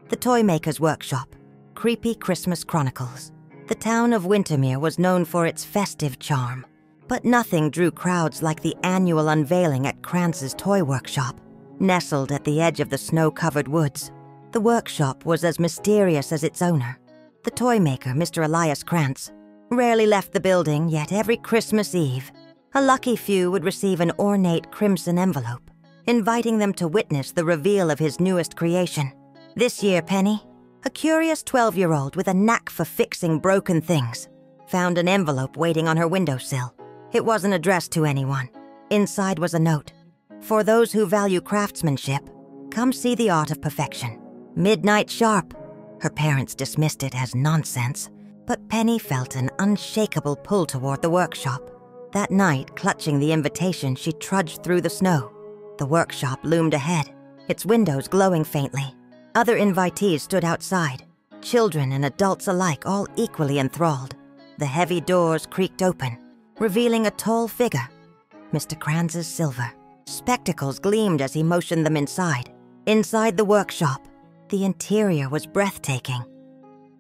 the Toymaker's workshop, Creepy Christmas Chronicles. The town of Wintermere was known for its festive charm, but nothing drew crowds like the annual unveiling at Kranz's toy workshop. Nestled at the edge of the snow-covered woods, the workshop was as mysterious as its owner. The toymaker, Mr. Elias Kranz, rarely left the building, yet every Christmas Eve, a lucky few would receive an ornate crimson envelope, inviting them to witness the reveal of his newest creation. This year, Penny, a curious 12-year-old with a knack for fixing broken things, found an envelope waiting on her windowsill. It wasn't addressed to anyone. Inside was a note. For those who value craftsmanship, come see the art of perfection. Midnight sharp. Her parents dismissed it as nonsense, but Penny felt an unshakable pull toward the workshop. That night, clutching the invitation, she trudged through the snow. The workshop loomed ahead, its windows glowing faintly. Other invitees stood outside, children and adults alike, all equally enthralled. The heavy doors creaked open, revealing a tall figure, Mr. Kranz's silver. Spectacles gleamed as he motioned them inside. Inside the workshop, the interior was breathtaking.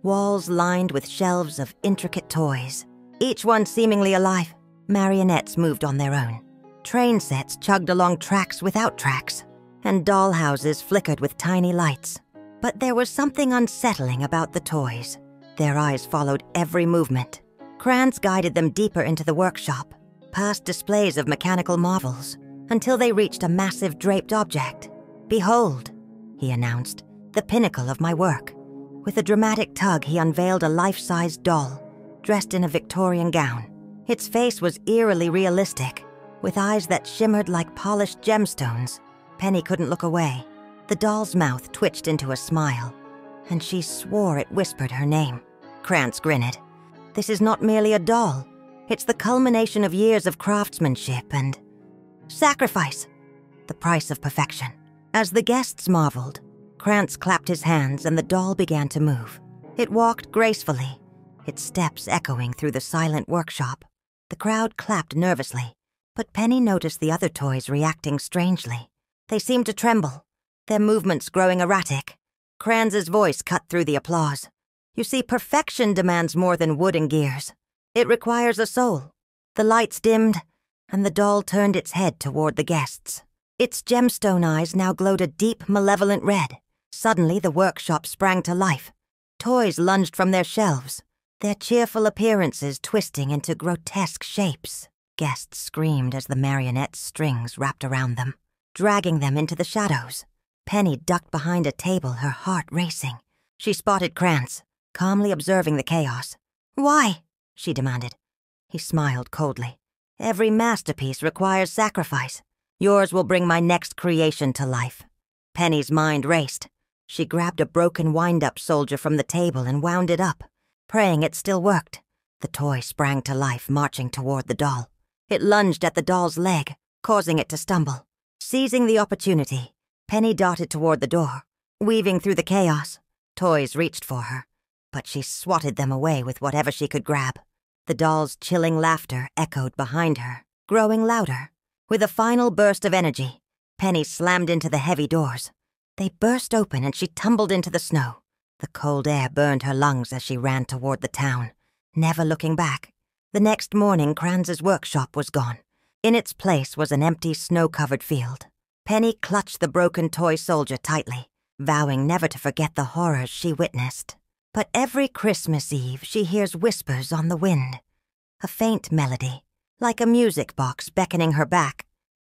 Walls lined with shelves of intricate toys, each one seemingly alive. Marionettes moved on their own. Train sets chugged along tracks without tracks, and dollhouses flickered with tiny lights. But there was something unsettling about the toys. Their eyes followed every movement. Kranz guided them deeper into the workshop, past displays of mechanical marvels, until they reached a massive draped object. "Behold," he announced, "the pinnacle of my work." With a dramatic tug, he unveiled a life-sized doll, dressed in a Victorian gown. Its face was eerily realistic, with eyes that shimmered like polished gemstones. Penny couldn't look away. The doll's mouth twitched into a smile, and she swore it whispered her name. Kranz grinned. "This is not merely a doll. It's the culmination of years of craftsmanship and sacrifice, the price of perfection." As the guests marveled, Kranz clapped his hands and the doll began to move. It walked gracefully, its steps echoing through the silent workshop. The crowd clapped nervously, but Penny noticed the other toys reacting strangely. They seemed to tremble, their movements growing erratic. Kranz's voice cut through the applause. "You see, perfection demands more than wood and gears. It requires a soul." The lights dimmed, and the doll turned its head toward the guests. Its gemstone eyes now glowed a deep, malevolent red. Suddenly, the workshop sprang to life. Toys lunged from their shelves, their cheerful appearances twisting into grotesque shapes. Guests screamed as the marionette strings wrapped around them, dragging them into the shadows. Penny ducked behind a table, her heart racing. She spotted Kranz, calmly observing the chaos. "Why?" she demanded. He smiled coldly. "Every masterpiece requires sacrifice. Yours will bring my next creation to life." Penny's mind raced. She grabbed a broken wind-up soldier from the table and wound it up, praying it still worked. The toy sprang to life, marching toward the doll. It lunged at the doll's leg, causing it to stumble. Seizing the opportunity, Penny darted toward the door. Weaving through the chaos, toys reached for her, but she swatted them away with whatever she could grab. The doll's chilling laughter echoed behind her, growing louder. With a final burst of energy, Penny slammed into the heavy doors. They burst open and she tumbled into the snow. The cold air burned her lungs as she ran toward the town, never looking back. The next morning, Kranz's workshop was gone. In its place was an empty, snow-covered field. Penny clutched the broken toy soldier tightly, vowing never to forget the horrors she witnessed. But every Christmas Eve, she hears whispers on the wind, a faint melody, like a music box beckoning her back.